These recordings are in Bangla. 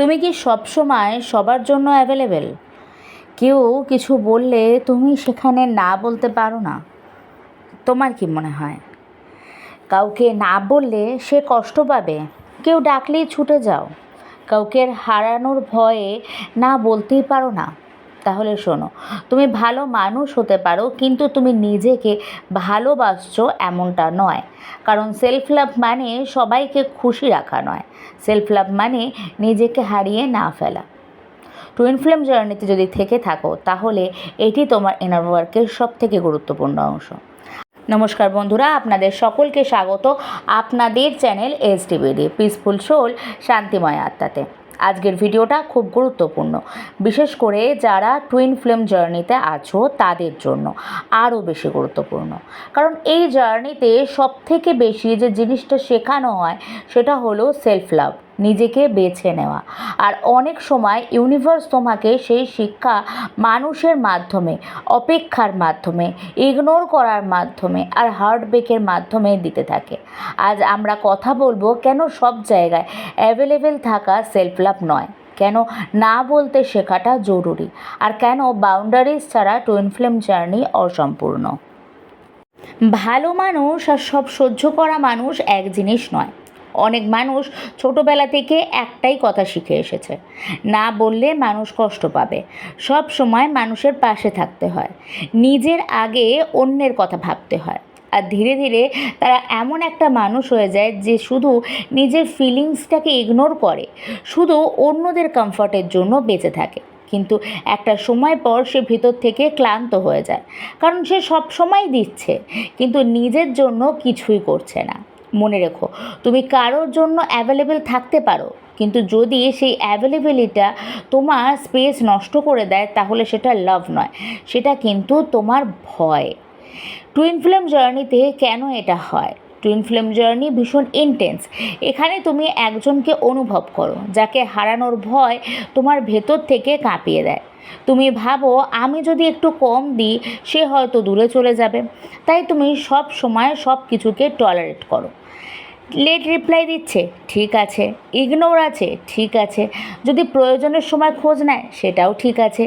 তুমি কি সবসময় সবার জন্য অ্যাভেলেবেল? কেউ কিছু বললে তুমি সেখানে না বলতে পারো না? তোমার কি মনে হয় কাউকে না বললে সে কষ্ট পাবে? কেউ ডাকলেই ছুটে যাও? কাউকে হারানোর ভয়ে না বলতেই পারো না? তাহলে শোনো, তুমি ভালো মানুষ হতে পারো, কিন্তু তুমি নিজেকে ভালোবাসছো এমনটা নয়। কারণ সেলফ লাভ মানে সবাইকে খুশি রাখা নয়। সেলফ লাভ মানে নিজেকে হারিয়ে না ফেলা। টুইন ফ্লেম জার্নিতে যদি থেকে থাকো, তাহলে এটি তোমার ইনার ওয়ার্কের সবথেকে গুরুত্বপূর্ণ অংশ। নমস্কার বন্ধুরা, আপনাদের সকলকে স্বাগত আপনাদের চ্যানেল SDBD পিসফুল সোল, শান্তিময় আত্মাতে। আজকের ভিডিওটা খুব গুরুত্বপূর্ণ, বিশেষ করে যারা টুইন ফ্লেম জার্নিতে আছো তাদের জন্য আরও বেশি গুরুত্বপূর্ণ। কারণ এই জার্নিতে সবথেকে বেশি যে জিনিসটা শেখানো হয় সেটা হলো সেলফ লাভ, নিজেকে বেছে নেওয়া। আর অনেক সময় ইউনিভার্স তোমাকে সেই শিক্ষা মানুষের মাধ্যমে, অপেক্ষার মাধ্যমে, ইগনোর করার মাধ্যমে আর হার্টব্রেকের মাধ্যমে দিতে থাকে। আজ আমরা কথা বলবো কেন সব জায়গায় অ্যাভেলেবেল থাকা সেলফ লাভ নয়, কেন না বলতে শেখাটা জরুরি, আর কেন বাউন্ডারিজ ছাড়া টুইন ফ্লেম জার্নি অসম্পূর্ণ। ভালো মানুষ আর সব সহ্য করা মানুষ এক জিনিস নয়। অনেক মানুষ ছোটোবেলা থেকে একটাই কথা শিখে এসেছে, না বললে মানুষ কষ্ট পাবে। সব সময় মানুষের পাশে থাকতে হয়, নিজের আগে অন্যের কথা ভাবতে হয়। আর ধীরে ধীরে তারা এমন একটা মানুষ হয়ে যায় যে শুধু নিজের ফিলিংসটাকে ইগনোর করে, শুধু অন্যদের কমফর্টের জন্য বেঁচে থাকে। কিন্তু একটা সময় পর সে ভিতর থেকে ক্লান্ত হয়ে যায়, কারণ সে সব সময় দিচ্ছে কিন্তু নিজের জন্য কিছুই করছে না। মনে রেখো, তুমি কারোর জন্য অ্যাভেলেবেল থাকতে পারো, কিন্তু যদি সেই অ্যাভেলেবেলিটা তোমার স্পেস নষ্ট করে দেয়, তাহলে সেটা লাভ নয়, সেটা কিন্তু তোমার ভয়। টুইন ফ্লেম জার্নিতে কেন এটা হয়? টুইন ফ্লেম জার্নি ভীষণ ইন্টেন্স। এখানে তুমি একজনকে অনুভব করো যাকে হারানোর ভয় তোমার ভেতর থেকে কাঁপিয়ে দেয়। তুমি ভাবো, আমি যদি একটু কম দিই সে হয়তো দূরে চলে যাবে। তাই তুমি সব সময় সব কিছুকে টলারেট করো। লেট রিপ্লাই দিচ্ছে, ঠিক আছে। ইগনোর আছে, ঠিক আছে। যদি প্রয়োজনের সময় খোঁজ নেয়, সেটাও ঠিক আছে।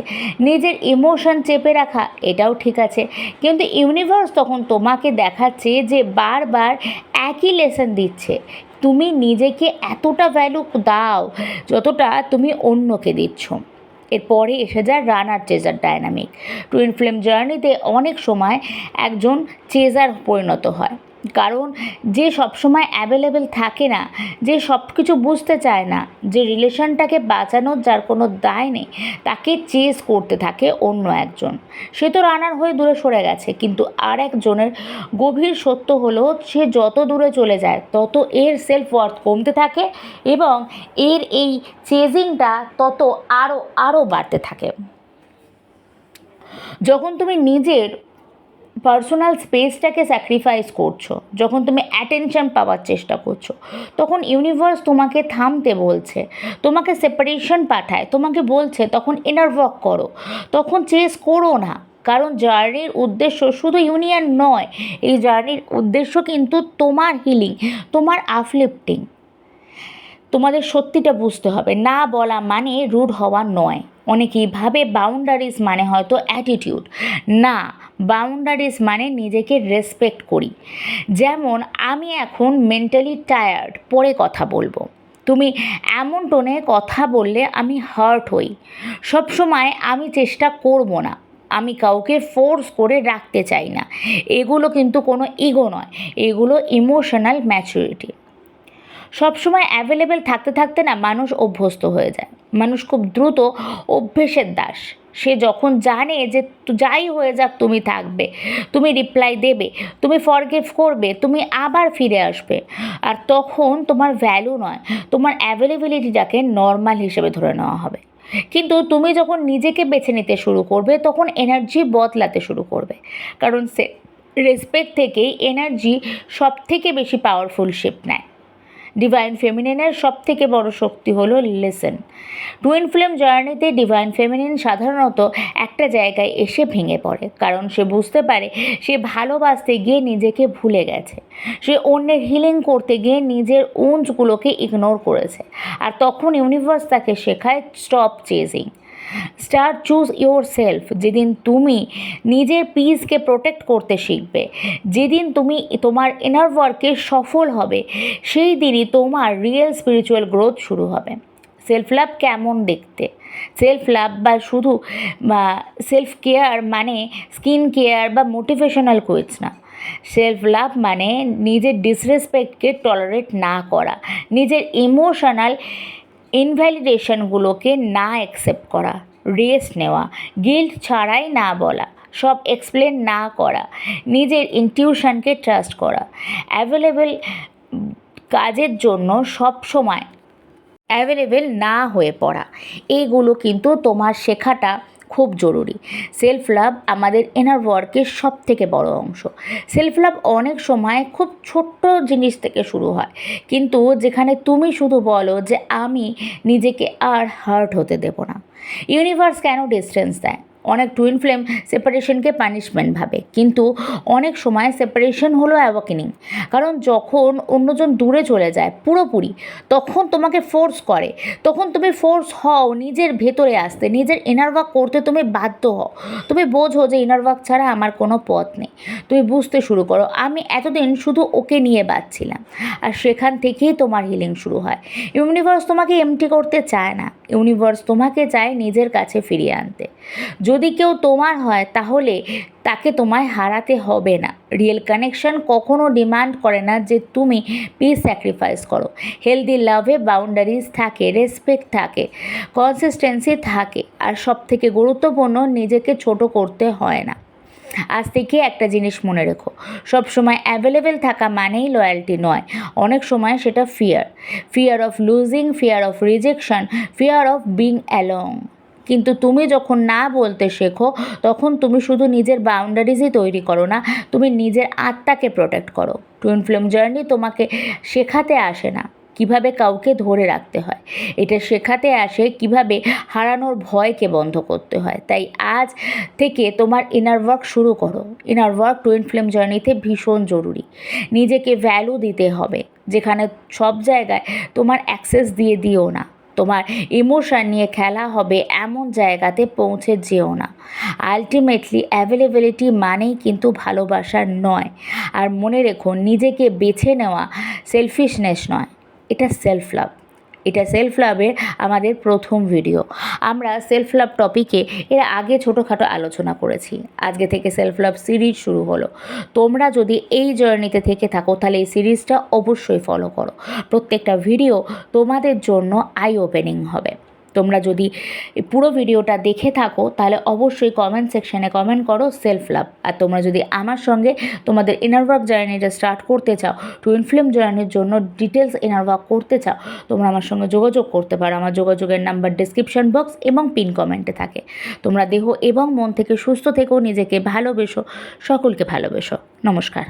নিজের ইমোশন চেপে রাখা, এটাও ঠিক আছে। কিন্তু ইউনিভার্স তখন তোমাকে দেখাচ্ছে যে বারবার একই লেসন দিচ্ছে, তুমি নিজেকে এতটা ভ্যালু দাও যতটা তুমি অন্যকে দিচ্ছ। এরপরে এসে যায় রানার চেজার ডায়নামিক। টুইন ফ্লেম জার্নিতে অনেক সময় একজন চেজার পরিণত হয়, কারণ যে সবসময় অ্যাভেলেবেল থাকে না, যে সব কিছু বুঝতে চায় না, যে রিলেশনটাকে বাঁচানোর যার কোনো দায় নেই, তাকে চেজ করতে থাকে অন্য একজন। সে তো রানার হয়ে দূরে সরে গেছে, কিন্তু আর একজনের গভীর সত্য হলো সে যত দূরে চলে যায় তত এর সেলফ ওয়ার্থ কমতে থাকে এবং এর এই চেজিংটা তত আরও বাড়তে থাকে। যখন তুমি নিজের পার্সোনাল স্পেসটাকে স্যাক্রিফাইস করছো, যখন তুমি অ্যাটেনশন পাওয়ার চেষ্টা করছো, তখন ইউনিভার্স তোমাকে থামতে বলছে, তোমাকে সেপারেশন পাঠায়, তোমাকে বলছে তখন ইনার ওয়ার্ক করো, তখন চেস করো না। কারণ জার্নির উদ্দেশ্য শুধু ইউনিয়ন নয়, এই জার্নির উদ্দেশ্য কিন্তু তোমার হিলিং, তোমার আপলিফটিং। তোমাদের সত্যিটা বুঝতে হবে, না বলা মানে রুড হওয়া নয়। অনেকেই ভাবে বাউন্ডারিজ মানে হয়তো অ্যাটিটিউড। না, বাউন্ডারিজ মানে নিজেকে রেসপেক্ট করি। যেমন, আমি এখন মেন্টালি টায়ার্ড, পরে কথা বলবো। তুমি এমন টোনে কথা বললে আমি হার্ট হই। সবসময় আমি চেষ্টা করব না, আমি কাউকে ফোর্স করে রাখতে চাই না। এগুলো কিন্তু কোনো ইগো নয়, এগুলো ইমোশনাল ম্যাচুরিটি। সবসময় অ্যাভেলেবেল থাকতে থাকতে না মানুষ অভ্যস্ত হয়ে যায়। মানুষ খুব দ্রুত অভ্যেসের দাস। সে যখন জানে যে যাই হয়ে যাক তুমি থাকবে, তুমি রিপ্লাই দেবে, তুমি ফরগিভ করবে, তুমি আবার ফিরে আসবে, আর তখন তোমার ভ্যালু নয়, তোমার অ্যাভেলেবিলিটিটাকে নর্মাল হিসেবে ধরে নেওয়া হবে। কিন্তু তুমি যখন নিজেকে বেছে নিতে শুরু করবে, তখন এনার্জি বদলাতে শুরু করবে। কারণ রেসপেক্ট থেকেই এনার্জি সব থেকে বেশি পাওয়ারফুল শিপ নেয়। ডিভাইন ফেমিনিনের সবথেকে বড় শক্তি হলো লিসেন। টুইন ফ্লেম জার্নিতে ডিভাইন ফেমিনিন সাধারণত একটা জায়গায় এসে ভেঙে পড়ে, কারণ সে বুঝতে পারে সে ভালোবাসতে গিয়ে নিজেকে ভুলে গেছে, সে অন্যের হিলিং করতে গিয়ে নিজের উঞ্চগুলোকে ইগনোর করেছে। আর তখন ইউনিভার্স তাকে শেখায় stop chasing, start choose your self. যেদিন তুমি নিজের পিসকে প্রোটেক্ট করতে শিখবে, যেদিন তুমি তোমার ইনার ওয়ার্কে সফল হবে, সেই দিনই তোমার রিয়েল স্পিরিচুয়াল গ্রোথ শুরু হবে। সেলফ লাভ কেমন দেখতে? সেলফ লাভ বা শুধু সেলফ কেয়ার মানে স্কিন কেয়ার বা মোটিভেশনাল কোয়েটস না। সেলফ লাভ মানে নিজের ডিসরেসপেক্টকে টলারেট না করা, নিজের ইমোশনাল ইনভ্যালিডেশনগুলোকে না অ্যাকসেপ্ট করা, রেস্ট নেওয়া, গিল্ট ছাড়াই না বলা, সব এক্সপ্লেন না করা, নিজের ইনটিউশনকে ট্রাস্ট করা, অ্যাভেলেবেল কাজের জন্য সব সময় অ্যাভেলেবেল না হয়ে পড়া, এইগুলো কিন্তু তোমার শেখাটা খুব জরুরি। সেলফ লাভ আমাদের ইনার ওয়ার্কের সব থেকে বড় অংশ। সেলফ লাভ অনেক সময় খুব ছোট্ট জিনিস থেকে শুরু হয়, কিন্তু যেখানে তুমি শুধু বলো যে আমি নিজেকে আর হার্ট হতে দেব না। ইউনিভার্স কেন ডিস্টেন্স দেয়? অনেক টুইন ফ্লেম সেপারেশনকে পানিশমেন্ট ভাবে, কিন্তু অনেক সময় সেপারেশন হলো অ্যাওয়াকেনিং। কারণ যখন অন্যজন দূরে চলে যায় পুরোপুরি, তখন তোমাকে ফোর্স করে, তখন তুমি ফোর্স হও নিজের ভেতরে আসতে, নিজের ইনার ওয়ার্ক করতে তুমি বাধ্য হও। তুমি বোঝো যে ইনার ওয়ার্ক ছাড়া আমার কোনো পথ নেই। তুমি বুঝতে শুরু করো আমি এতদিন শুধু ওকে নিয়ে বাঁচছিলাম, আর সেখান থেকেই তোমার হিলিং শুরু হয়। ইউনিভার্স তোমাকে এমটি করতে চায় না, ইউনিভার্স তোমাকে চায় নিজের কাছে ফিরিয়ে আনতে। যদি কেউ তোমার হয় তাহলে তাকে তোমায় হারাতে হবে না। রিয়েল কানেকশন কখনো ডিমান্ড করে না যে তুমি পিস স্যাক্রিফাইস করো। হেলদি লাভে বাউন্ডারিজ থাকে, রেসপেক্ট থাকে, কনসিস্টেন্সি থাকে, আর সব থেকে গুরুত্বপূর্ণ নিজেকে ছোট করতে হয় না। আজ থেকে একটা জিনিস মনে রেখো, সবসময় অ্যাভেলেবেল থাকা মানেই লয়্যালটি নয়। অনেক সময় সেটা fear of losing, fear of rejection, fear of being along. কিন্তু তুমি যখন না বলতে শেখো, তখন তুমি শুধু নিজের বাউন্ডারিজই তৈরি করো না, তুমি নিজের আত্মাকে প্রোটেক্ট করো। টুইন ফ্লেম জার্নি তোমাকে শেখাতে আসে না কিভাবে কাউকে ধরে রাখতে হয়, এটা শেখাতে আসে কিভাবে হারানোর ভয়কে বন্ধ করতে হয়। তাই আজ থেকে তোমার ইনার ওয়ার্ক শুরু করো। ইনার ওয়ার্ক টুইন ফ্লেম জার্নিতে ভীষণ জরুরি। নিজেকে ভ্যালু দিতে হবে, যেখানে সব জায়গায় তোমার অ্যাক্সেস দিয়ে দিও না। তোমার ইমোশন নিয়ে খেলা হবে এমন জায়গাতে পৌঁছে যেও না। আলটিমেটলি অ্যাভেলেবিলিটি মানেই কিন্তু ভালোবাসা নয়। আর মনে রেখো, নিজেকে বেছে নেওয়া সেলফিশনেস নয়, এটা সেলফ লাভ। এটা সেলফ লাভের আমাদের প্রথম ভিডিও। আমরা সেলফ লাভ টপিকে এর আগে ছোটোখাটো আলোচনা করেছি। আজকে থেকে সেলফ লাভ সিরিজ শুরু হলো। তোমরা যদি এই জার্নিতে থেকে থাকো তাহলে এই সিরিজটা অবশ্যই ফলো করো। প্রত্যেকটা ভিডিও তোমাদের জন্য আই ওপেনিং হবে। তোমরা যদি পুরো ভিডিওটা দেখে থাকো তাহলে অবশ্যই কমেন্ট সেকশানে কমেন্ট করো সেলফ লাভ। আর তোমরা যদি আমার সঙ্গে তোমাদের ইনার ওয়ার্ক জার্নিটা স্টার্ট করতে চাও, টুইন ফ্লেম জার্নির জন্য ডিটেলস ইনার ওয়ার্ক করতে চাও, তোমরা আমার সঙ্গে যোগাযোগ করতে পারো। আমার যোগাযোগের নাম্বার ডিসক্রিপশন বক্স এবং পিন কমেন্টে থাকে। তোমরা দেহ এবং মন থেকে সুস্থ থেকো, নিজেকে ভালোবেসো, সকলকে ভালোবেসো। নমস্কার।